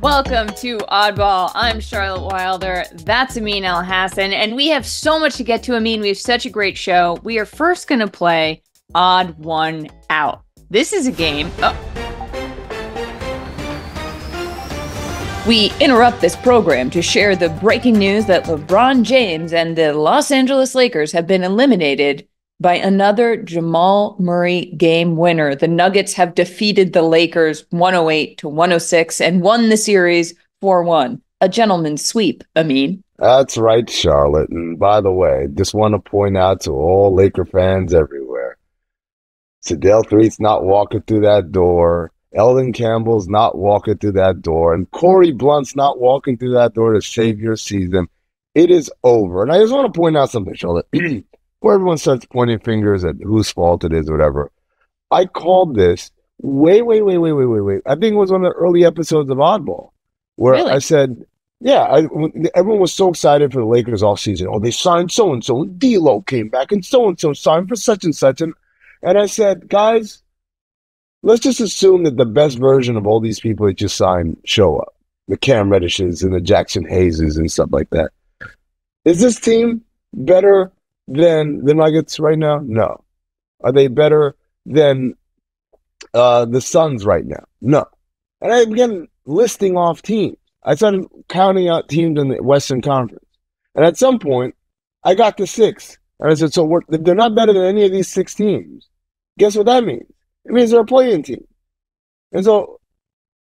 Welcome to Oddball. I'm Charlotte Wilder. That's Amin Elhassan. And we have so much to get to, Amin. We have such a great show. We are first going to play Odd One Out. This is a game. We interrupt this program to share the breaking news that LeBron James and the Los Angeles Lakers have been eliminated by another Jamal Murray game winner. The Nuggets have defeated the Lakers 108-106 and won the series 4-1. A gentleman's sweep, Amin. That's right, Charlotte. And by the way, just want to point out to all Laker fans everywhere, Sedale Threatt's not walking through that door. Eldon Campbell's not walking through that door. And Corey Blunt's not walking through that door to save your season. It is over. And I just want to point out something, Charlotte. Where everyone starts pointing fingers at whose fault it is or whatever. I called this way. I think it was one of the early episodes of Oddball where Really? I said, everyone was so excited for the Lakers all season. Oh, they signed so-and-so, and D'Lo came back, and so-and-so signed for such and such. And I said, guys, let's just assume that the best version of all these people that just signed show up. The Cam Reddishes and the Jackson Hayeses and stuff like that. Is this team better than the Nuggets right now? No. Are they better than the Suns right now? No. And I began listing off teams. I started counting out teams in the Western Conference. And at some point, I got to 6. And I said, so if they're not better than any of these 6 teams, guess what that means? It means they're a play-in team. And so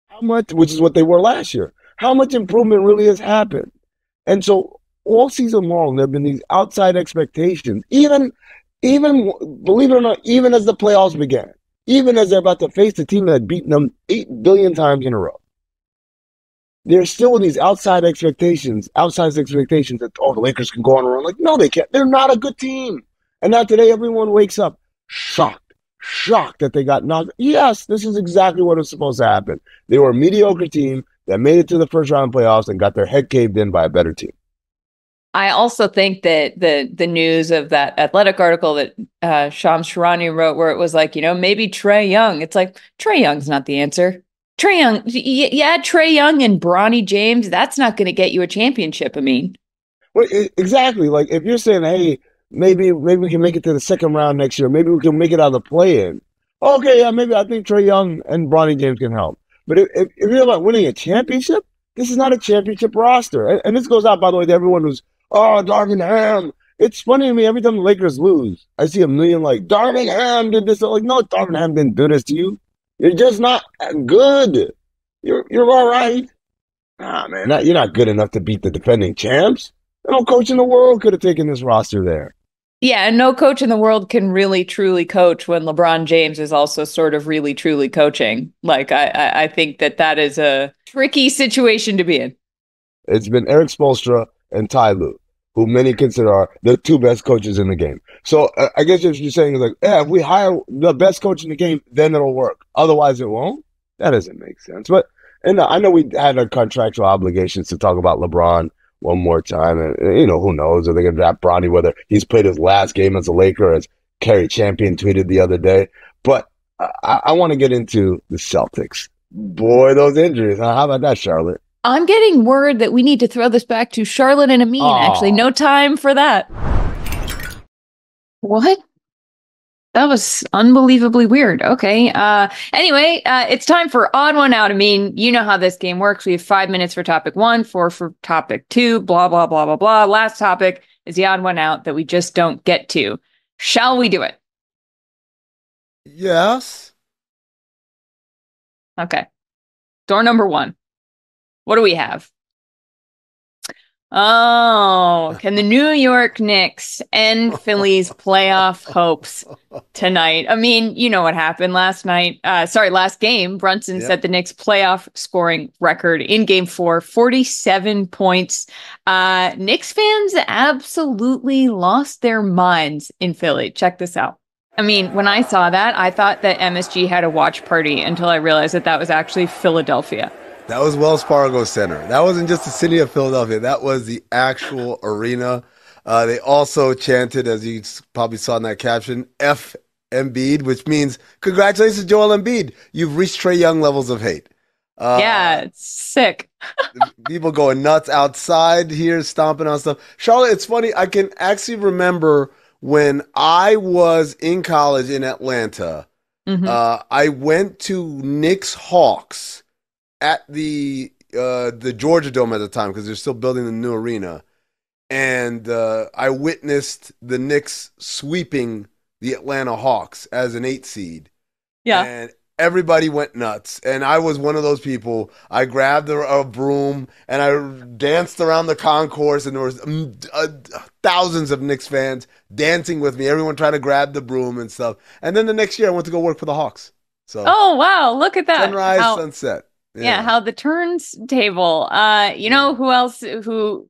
how much, which is what they were last year, how much improvement really has happened? And so all season long, there have been these outside expectations, even believe it or not, even as the playoffs began, even as they're about to face the team that had beaten them 8 billion times in a row. There's still these outside expectations that, the Lakers can go on a run. Like, no, they can't. They're not a good team. And now today, everyone wakes up shocked that they got knocked. Yes, this is exactly what was supposed to happen. They were a mediocre team that made it to the first round playoffs and got their head caved in by a better team. I also think that the news of that Athletic article that Shams Charania wrote, where it was like, maybe Trae Young. It's like, Trae Young's not the answer. Trae Young, Trae Young and Bronny James, that's not going to get you a championship, Well, exactly. Like, if you're saying, hey, maybe we can make it to the second round next year. Maybe we can make it out of the play-in. Okay, yeah, maybe I think Trae Young and Bronny James can help. But if you're about winning a championship, this is not a championship roster. And this goes out, by the way, to everyone who's, Darvin Ham. It's funny to me, every time the Lakers lose, I see a million like, Darvin Ham did this. I'm like, no, Darvin Ham didn't do this to you. You're just not good. You're all right. Man, you're not good enough to beat the defending champs. No coach in the world could have taken this roster there. Yeah, and no coach in the world can really truly coach when LeBron James is also sort of really truly coaching. Like, I think that is a tricky situation to be in. It's been Eric Spoelstra and Ty Lue, who many consider are the 2 best coaches in the game. So I guess what you're saying is like, if we hire the best coach in the game, then it'll work. Otherwise, it won't. That doesn't make sense. But I know we had our contractual obligations to talk about LeBron one more time. And, who knows? Are they going to draft Bronny, whether he's played his last game as a Laker, as Kerry Champion tweeted the other day. But I want to get into the Celtics. Boy, those injuries. How about that, Charlotte? I'm getting word that we need to throw this back to Charlotte and Amin. Actually, no time for that. What? That was unbelievably weird. Okay. Anyway, it's time for Odd One Out. Amin, you know how this game works. We have 5 minutes for topic 1, 4 for topic 2, blah, blah, blah, blah, blah. Last topic is the odd one out that we just don't get to. Shall we do it? Yes. Okay. Door number 1. What do we have? Oh, can the New York Knicks end Philly's playoff hopes tonight? I mean, you know what happened last game. Brunson set the Knicks playoff scoring record in game 4, 47 points. Knicks fans absolutely lost their minds in Philly. Check this out. I mean, when I saw that, I thought that MSG had a watch party until I realized that was actually Philadelphia. That was Wells Fargo Center. That wasn't just the city of Philadelphia. That was the actual arena. They also chanted, as you probably saw in that caption, F Embiid, which means congratulations, Joel Embiid. You've reached Trae Young levels of hate. Yeah, it's sick. People going nuts outside here, stomping on stuff. Charlotte, it's funny. I can actually remember when I was in college in Atlanta. Hmm. I went to Knicks Hawks at the Georgia Dome at the time because they're still building the new arena, and I witnessed the Knicks sweeping the Atlanta Hawks as an 8 seed, Yeah. and everybody went nuts. And I was one of those people. I grabbed a broom and I danced around the concourse, and there was thousands of Knicks fans dancing with me. Everyone trying to grab the broom and stuff. And then the next year, I went to go work for the Hawks. So Oh, wow. Look at that. sunrise, sunset. Yeah, Yeah, how the turns table. You yeah. know who else who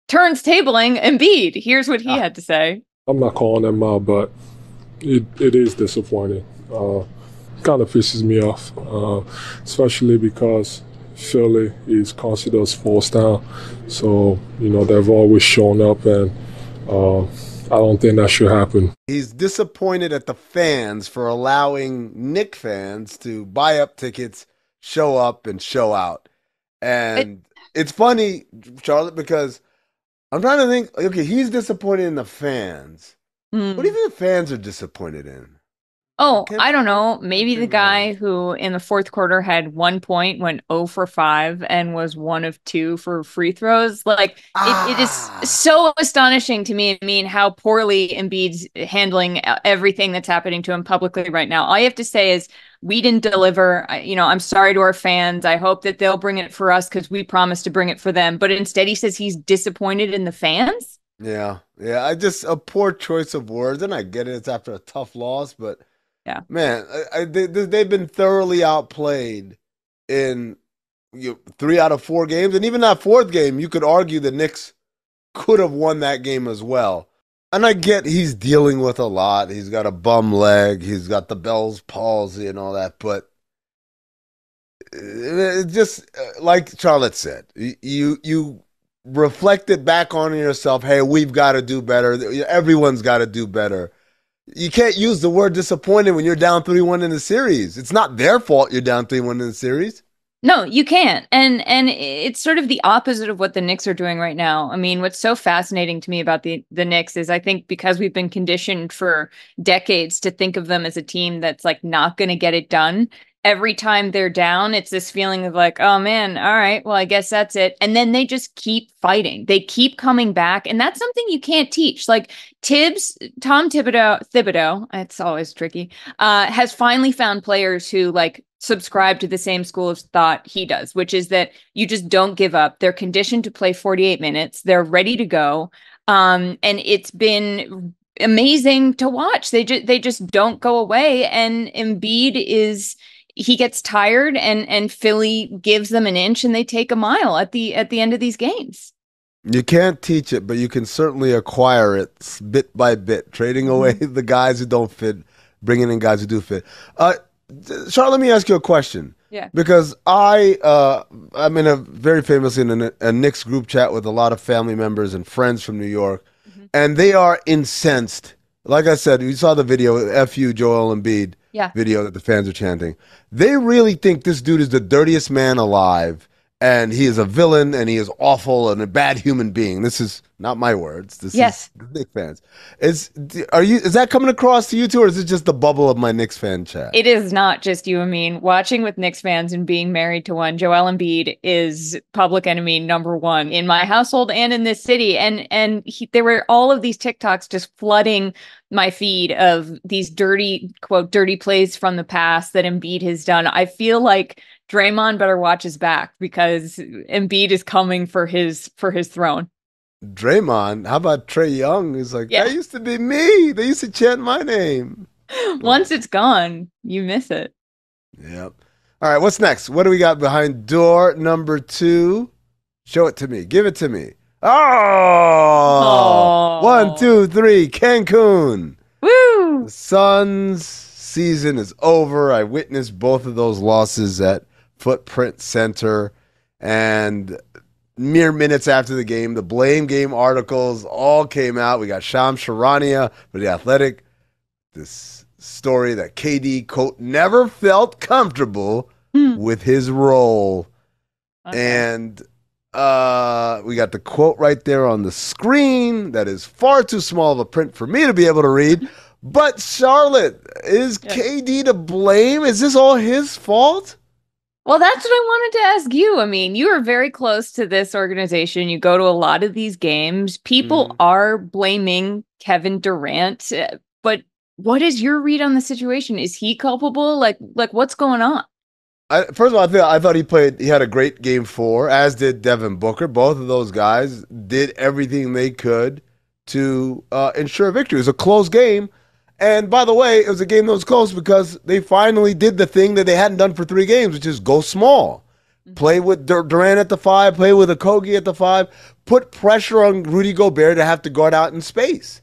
turns tabling? Embiid. Here's what he Ah, had to say. I'm not calling them out, but it is disappointing. Kind of pisses me off, especially because Philly is considered as forced down. So, they've always shown up, and I don't think that should happen. he's disappointed at the fans for allowing Knick fans to buy up tickets, show up, and show out. It, And it's funny, Charlotte, because I'm trying to think. Okay, he's disappointed in the fans. What do hmm. you think the fans are disappointed in? I Oh, can't I don't know. Maybe the figure it out. guy who in the fourth quarter had 1 point, went 0 for 5, and was 1 of 2 for free throws. Like it is Ah, so astonishing to me. I mean, how poorly Embiid's handling everything that's happening to him publicly right now. All you have to say is we didn't deliver. I'm sorry to our fans. I hope that they'll bring it for us because we promised to bring it for them. But instead, he says he's disappointed in the fans. yeah, yeah. I just a poor choice of words, and I get it. It's after a tough loss, but Yeah. man, they've been thoroughly outplayed in 3 out of 4 games, and even that fourth game, you could argue the Knicks could have won that game as well. And I get he's dealing with a lot. He's got a bum leg. He's got the Bell's palsy and all that. But it just like Charlotte said, you reflected back on yourself. Hey, we've got to do better. Everyone's got to do better. You can't use the word disappointed when you're down 3-1 in the series. It's not their fault you're down 3-1 in the series. No, you can't. And it's sort of the opposite of what the Knicks are doing right now. I mean, what's so fascinating to me about the Knicks is I think because we've been conditioned for decades to think of them as a team that's like not going to get it done. Every time they're down, it's this feeling of like, oh man, all right, well, I guess that's it. And then they just keep fighting. They keep coming back. And that's something you can't teach. Like Tom Thibodeau, it's always tricky, has finally found players who like subscribe to the same school of thought he does, which is that you just don't give up. They're conditioned to play 48 minutes. They're ready to go. And it's been amazing to watch. They just don't go away. And Embiid he gets tired, and Philly gives them an inch and they take a mile at the end of these games. You can't teach it, but you can certainly acquire it bit by bit, trading away Mhm. the guys who don't fit, bringing in guys who do fit. Charlotte, let me ask you a question. Yeah. Because I'm in a very famously in a Knicks group chat with a lot of family members and friends from New York, Mhm. and they are incensed. Like I said, you saw the video, F you, Joel Embiid Yeah. video that the fans are chanting. They really think this dude is the dirtiest man alive, and he is a villain, and he is awful and a bad human being. This is not my words. This is Yes. the Knicks fans. Is that coming across to you too, or is it just the bubble of my Knicks fan chat? It is not just you and me. Watching with Knicks fans and being married to one, Joel Embiid is public enemy number one in my household and in this city. And there were all of these TikToks just flooding my feed of these dirty, quote, dirty plays from the past that Embiid has done. I feel like Draymond better watch his back because Embiid is coming for his throne. Draymond, how about Trey Young? He's like, Yeah. that used to be me. They used to chant my name. Once it's gone, you miss it. Yep. All right, what's next? What do we got behind door number 2? Show it to me. Give it to me. Oh, Oh. 1, 2, 3, Cancun. Woo! The Suns season is over. I witnessed both of those losses at Footprint Center, and mere minutes after the game, the blame game articles all came out. We got Shams Charania for The Athletic. This story that KD, quote, never felt comfortable with his role. Okay. And we got the quote right there on the screen that is far too small of a print for me to be able to read. But Charlotte, is KD to blame? Is this all his fault? Well, that's what I wanted to ask you. I mean, you are very close to this organization. You go to a lot of these games. People are blaming Kevin Durant, but what is your read on the situation? Is he culpable? Like what's going on? First of all, I thought he had a great game 4, as did Devin Booker. Both of those guys did everything they could to ensure victory. It was a close game. And by the way, it was a game that was close because they finally did the thing that they hadn't done for 3 games, which is go small. Play with Durant at the 5, play with Okogie at the 5, put pressure on Rudy Gobert to have to guard out in space.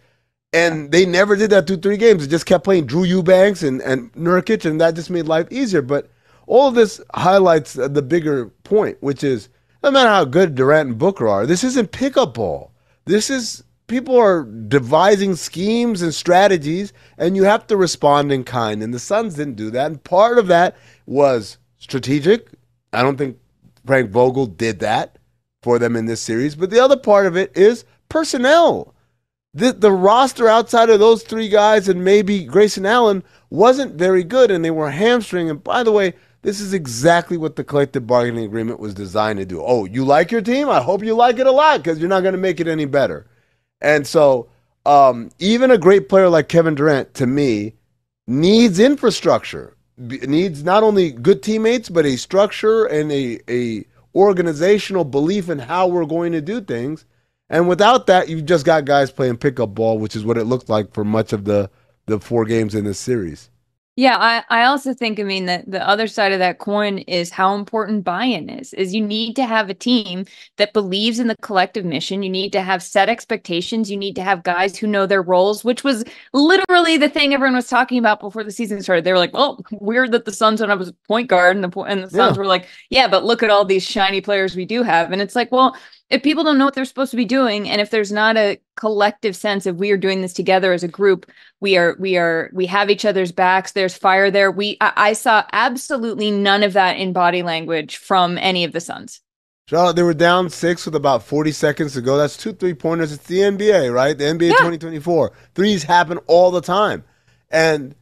And they never did that through 3 games. They just kept playing Drew Eubanks and Nurkic, and that just made life easier. But all of this highlights the bigger point, which is no matter how good Durant and Booker are, this isn't pickup ball. This is people are devising schemes and strategies, and you have to respond in kind. And the Suns didn't do that. And part of that was strategic. I don't think Frank Vogel did that for them in this series. But the other part of it is personnel. The roster outside of those 3 guys and maybe Grayson Allen wasn't very good, and they were hamstring. And by the way, this is exactly what the collective bargaining agreement was designed to do. Oh, you like your team? I hope you like it a lot because you're not going to make it any better. And so even a great player like Kevin Durant, to me, needs infrastructure, needs not only good teammates, but a structure and a organizational belief in how we're going to do things. And without that, you've just got guys playing pickup ball, which is what it looked like for much of the 4 games in this series. Yeah, I also think, I mean, that the other side of that coin is how important buy-in is you need to have a team that believes in the collective mission. You need to have set expectations. You need to have guys who know their roles, which was literally the thing everyone was talking about before the season started. They were like, well, weird that the Suns don't have a point guard. And the Suns were like, yeah, but look at all these shiny players we do have. And it's like, well, if people don't know what they're supposed to be doing, and if there's not a collective sense of we are doing this together as a group, we have each other's backs, there's fire there. I saw absolutely none of that in body language from any of the Suns. Charlotte, they were down 6 with about 40 seconds to go. That's 2 3-pointers. It's the NBA, right? The NBA 2024. Threes happen all the time. And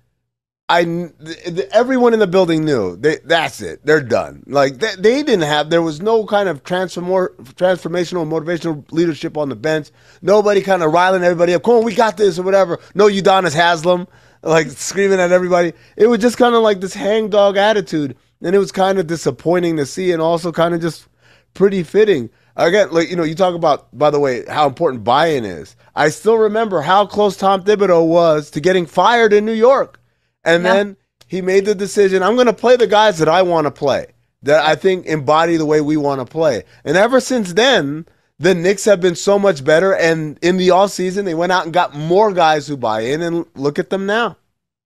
everyone in the building knew that's it. They're done. Like they didn't have. There was no kind of transformational, motivational leadership on the bench. Nobody kind of riling everybody up. Come on, we got this or whatever. No Udonis Haslem like screaming at everybody. It was just kind of like this hangdog attitude, and it was kind of disappointing to see, and also kind of just pretty fitting. Again, like you talk about, by the way, how important buy-in is. I still remember how close Tom Thibodeau was to getting fired in New York. And then he made the decision, I'm going to play the guys that I want to play, that I think embody the way we want to play. And ever since then, the Knicks have been so much better. And in the offseason, they went out and got more guys who buy in, and look at them now.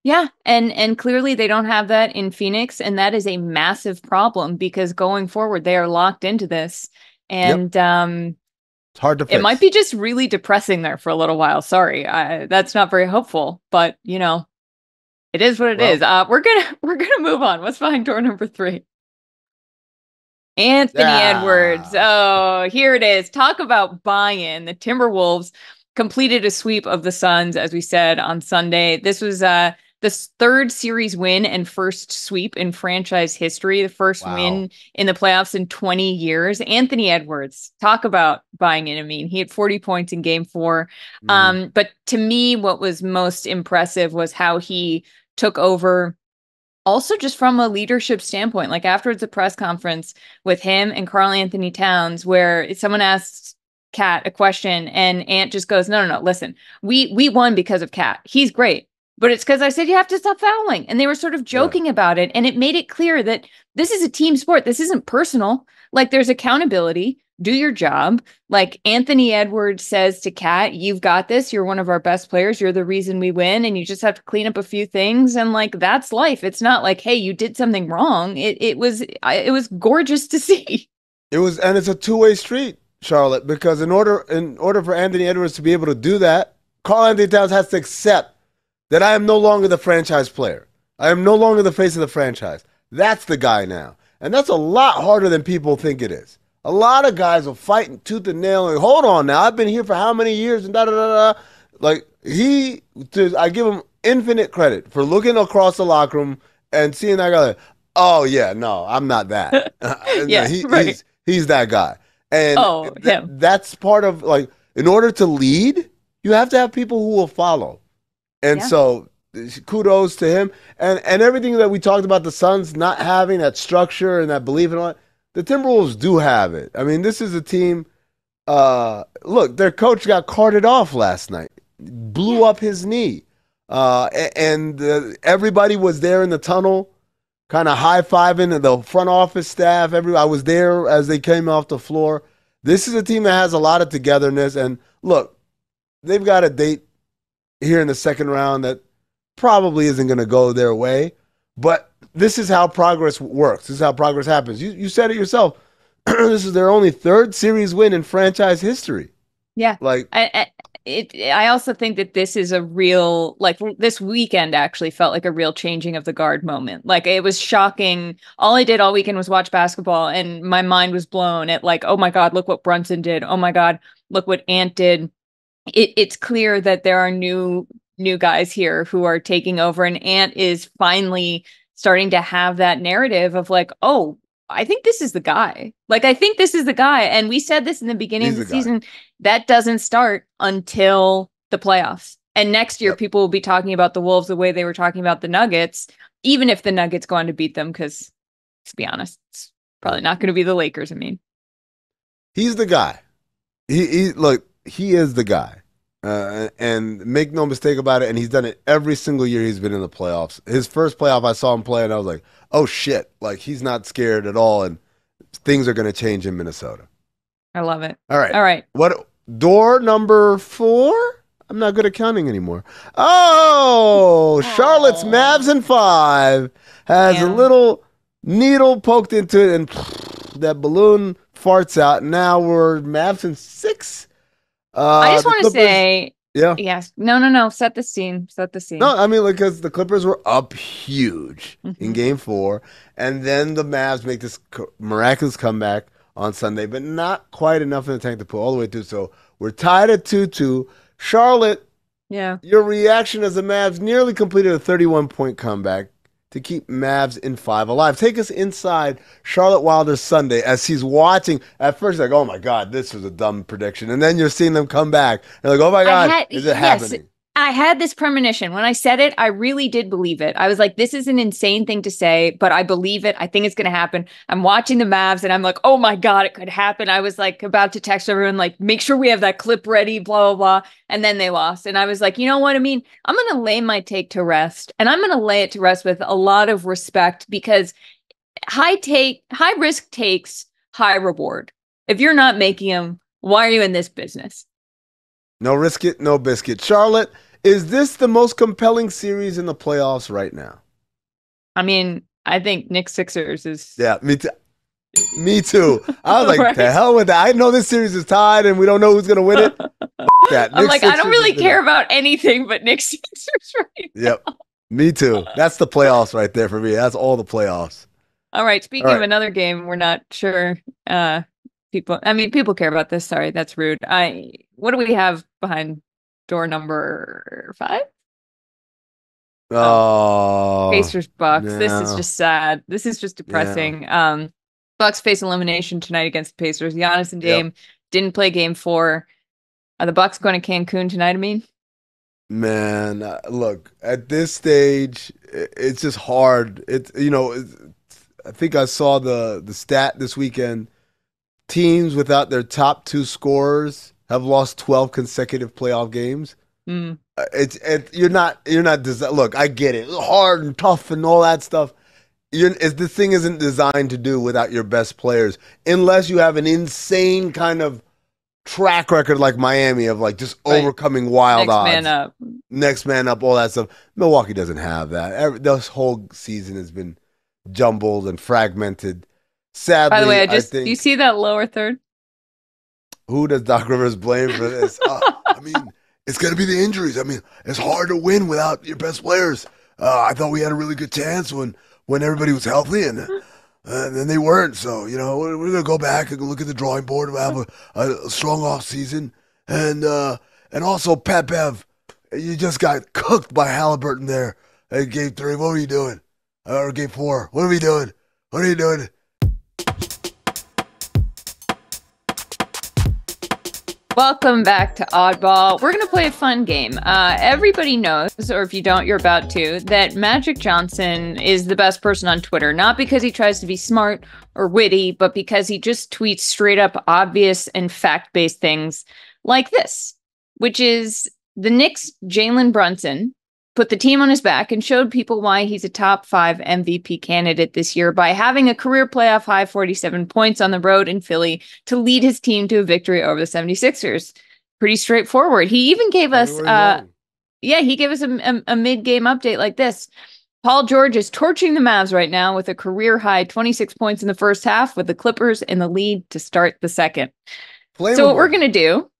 Yeah, and clearly they don't have that in Phoenix, and that is a massive problem because going forward, they are locked into this. And it's hard to fix. It might be just really depressing there for a little while. Sorry, that's not very hopeful, but it is what it is. We're gonna move on. What's behind door number 3? Anthony Edwards. Oh, here it is. Talk about buy-in. The Timberwolves completed a sweep of the Suns, as we said on Sunday. This was the 3rd series win and first sweep in franchise history. The first win in the playoffs in 20 years. Anthony Edwards. Talk about buying in. I mean, he had 40 points in game 4. But to me, what was most impressive was how he took over, also just from a leadership standpoint. Like afterwards, a press conference with him and Karl Anthony Towns, where someone asks Cat a question and Ant just goes, no, listen, we won because of Cat. He's great, but it's because I said you have to stop fouling. And they were sort of joking about it. And it made it clear that this is a team sport. This isn't personal. Like there's accountability. Do your job. Like Anthony Edwards says to Cat, you've got this. You're one of our best players. You're the reason we win. And you just have to clean up a few things. And like, that's life. It's not like, hey, you did something wrong. It was gorgeous to see. It was, and it's a two-way street, Charlotte, because in order for Anthony Edwards to be able to do that, Karl Anthony Towns has to accept that I am no longer the franchise player. I am no longer the face of the franchise. That's the guy now. And that's a lot harder than people think it is. A lot of guys will fight tooth and nail and hold on now. I've been here for how many years and da-da-da-da. Like, I give him infinite credit for looking across the locker room and seeing that guy like, oh, yeah, no, I'm not that. Yeah, right. He's that guy. And that's part of, like, in order to lead, you have to have people who will follow. And so kudos to him. And everything that we talked about the Suns not having that structure and that belief and all that, the Timberwolves do have it. I mean, this is a team. Look, their coach got carted off last night, blew up his knee. And everybody was there in the tunnel, kind of high-fiving the front office staff. I was there as they came off the floor. This is a team that has a lot of togetherness. And look, they've got a date here in the second round that probably isn't going to go their way. But this is how progress works. This is how progress happens. You said it yourself. This is their only third series win in franchise history. Yeah. Like I also think that this is a real, like, this weekend actually felt like a real changing of the guard moment. Like, it was shocking. All I did all weekend was watch basketball, and my mind was blown at, like, oh my God, look what Brunson did. Oh my God, look what Ant did. It's clear that there are new guys here who are taking over, and Ant is finally starting to have that narrative of, like, oh, I think this is the guy. Like, I think this is the guy. And we said this in the beginning of the season. That doesn't start until the playoffs. And next year, people will be talking about the Wolves the way they were talking about the Nuggets, even if the Nuggets go on to beat them, because, to be honest, it's probably not going to be the Lakers. I mean, he's the guy. He is the guy. And make no mistake about it, and he's done it every single year he's been in the playoffs. His first playoff, I saw him play, and I was like, oh, shit. Like, he's not scared at all, and things are going to change in Minnesota. I love it. All right. What door number 4? I'm not good at counting anymore. Oh, Charlotte's Mavs in 5 has a little needle poked into it, and that balloon farts out. Now we're Mavs in 6. I just want to say, yes. No. Set the scene. No, I mean, because the Clippers were up huge in Game 4, and then the Mavs make this miraculous comeback on Sunday, but not quite enough in the tank to pull all the way through. So we're tied at 2-2. Charlotte, your reaction as the Mavs nearly completed a 31-point comeback to keep Mavs in 5 alive. Take us inside Charlotte Wilder's Sunday as he's watching. At first, like, oh my God, this was a dumb prediction. And then you're seeing them come back. And like, oh my God, is it happening? I had this premonition. When I said it, I really did believe it. I was like, this is an insane thing to say, but I believe it. I think it's going to happen. I'm watching the Mavs and I'm like, oh my God, it could happen. I was like about to text everyone, like, make sure we have that clip ready, blah, blah, blah. And then they lost. And I was like, you know what I mean? I'm going to lay my take to rest, and I'm going to lay it to rest with a lot of respect, because high risk takes high reward. If you're not making them, why are you in this business? No risk it, no biscuit. Charlotte, is this the most compelling series in the playoffs right now? I mean, I think Knicks Sixers is. Yeah, me too. Me too. I was like, right? The hell with that. I know this series is tied and we don't know who's going to win it. That. I'm like, I don't really care about anything but Knicks Sixers right now. Yep. Me too. That's the playoffs right there for me. That's all the playoffs. All right. Speaking of another game, we're not sure. People care about this. Sorry, that's rude. What do we have behind door number 5? Oh, Pacers Bucks. No. This is just sad. This is just depressing. Yeah. Bucks face elimination tonight against the Pacers. Giannis and Dame didn't play Game 4. Are the Bucks going to Cancun tonight? I mean, man, look, at this stage, it's just hard. I think I saw the stat this weekend. Teams without their top 2 scorers have lost 12 consecutive playoff games. You're not look, I get it. Hard and tough and all that stuff. This thing isn't designed to do without your best players, unless you have an insane kind of track record like Miami of like just overcoming wild odds. Next man up, all that stuff. Milwaukee doesn't have that. This whole season has been jumbled and fragmented. Sadly, by the way, you see that lower third? Who does Doc Rivers blame for this? I mean, it's going to be the injuries. I mean, it's hard to win without your best players. I thought we had a really good chance when when everybody was healthy, and then they weren't. So, you know, we're going to go back and look at the drawing board. We'll have a strong off season. And also, Pat Bev, you just got cooked by Halliburton there in Game 3. What were you doing? Or Game 4. What are we doing? What are you doing? Welcome back to Oddball. We're going to play a fun game. Everybody knows, or if you don't, you're about to, that Magic Johnson is the best person on Twitter. Not because he tries to be smart or witty, but because he just tweets straight up obvious and fact-based things like this, which is the Knicks' Jalen Brunson put the team on his back and showed people why he's a top 5 MVP candidate this year by having a career playoff high 47 points on the road in Philly to lead his team to a victory over the 76ers. Pretty straightforward. He even gave us, he gave us a mid-game update like this. Paul George is torching the Mavs right now with a career high 26 points in the first half with the Clippers in the lead to start the second. So what we're going to do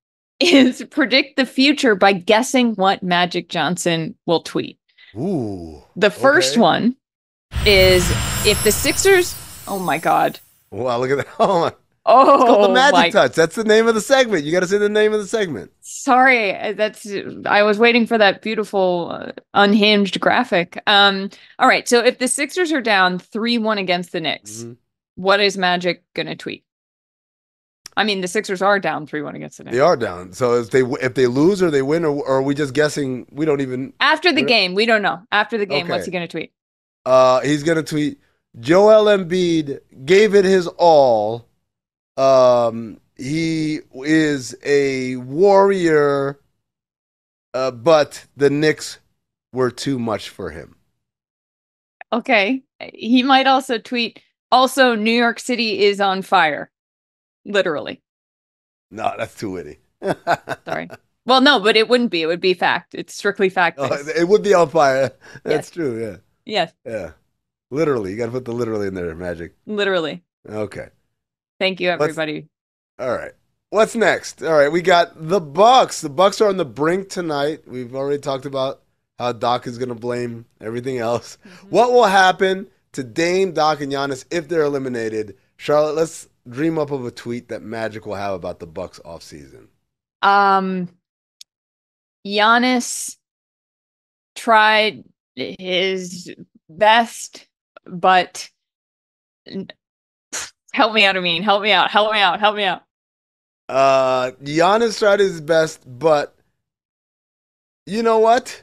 is predict the future by guessing what Magic Johnson will tweet. Ooh. The first one is if the Sixers... Oh, my God. Wow, look at that. Oh, my. Oh, it's called the Magic Touch. That's the name of the segment. You got to say the name of the segment. Sorry, I was waiting for that beautiful unhinged graphic. All right, so if the Sixers are down 3-1 against the Knicks, what is Magic going to tweet? I mean, the Sixers are down 3-1 against the Knicks. They are down. So if they lose or they win, or are we just guessing? We don't even... After the game, we don't know. After the game, What's he going to tweet? He's going to tweet, Joel Embiid gave it his all. He is a warrior, but the Knicks were too much for him. Okay. He might also tweet, also, New York City is on fire. Literally. No, that's too witty. Sorry. Well, no, but it wouldn't be. It would be fact. It's strictly fact-based. Oh, it would be on fire. That's true, yeah. Yes. Yeah. Literally. You got to put the literally in there, Magic. Literally. Okay. Thank you, everybody. All right. What's next? All right, we got the Bucks. The Bucks are on the brink tonight. We've already talked about how Doc is going to blame everything else. What will happen to Dame, Doc, and Giannis if they're eliminated? Charlotte, let's dream up of a tweet that Magic will have about the Bucks offseason. Giannis tried his best, but help me out, Amin. Help me out. Giannis tried his best, but you know what?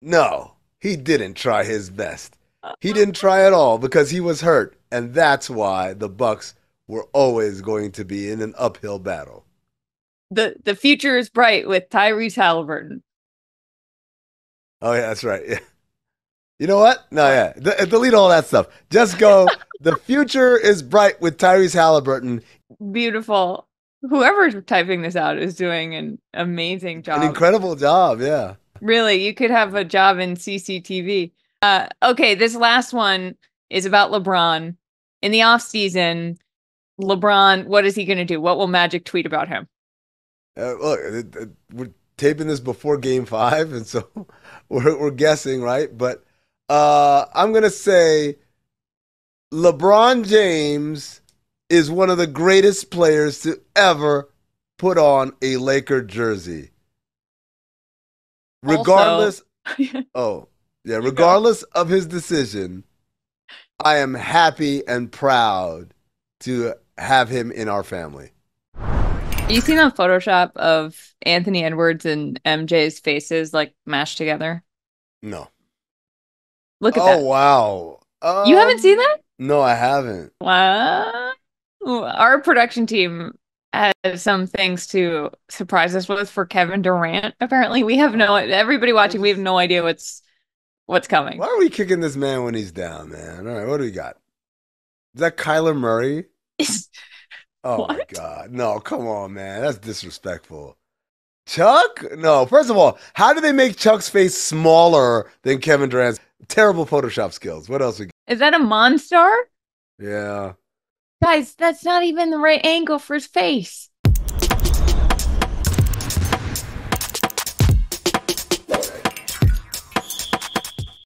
No, he didn't try his best. He didn't try at all because he was hurt, and that's why the Bucks were always going to be in an uphill battle. The future is bright with Tyrese Halliburton. Oh, yeah, that's right. Yeah. You know what? No, yeah. Delete all that stuff. Just go, the future is bright with Tyrese Halliburton. Beautiful. Whoever's typing this out is doing an amazing job. An incredible job, yeah. Really, you could have a job in CCTV. Okay, this last one is about LeBron. In the offseason, LeBron, what is he going to do? What will Magic tweet about him? Look, we're taping this before Game 5, and so we're guessing, right? But I'm going to say LeBron James is one of the greatest players to ever put on a Laker jersey. Regardless, regardless of his decision, I am happy and proud to have him in our family. You seen that Photoshop of Anthony Edwards and MJ's faces like mashed together? No. Look at that. Oh, wow. You haven't seen that? No, I haven't. Wow. Our production team has some things to surprise us with for Kevin Durant. Apparently, we have everybody watching, we have no idea what's coming. Why are we kicking this man when he's down, man? All right, what do we got? Is that Kyler Murray? Oh, what? My God. No, come on, man. That's disrespectful. Chuck? No, first of all, how do they make Chuck's face smaller than Kevin Durant's? Terrible Photoshop skills. What else we got? Is that a Monstar? Yeah. Guys, that's not even the right angle for his face.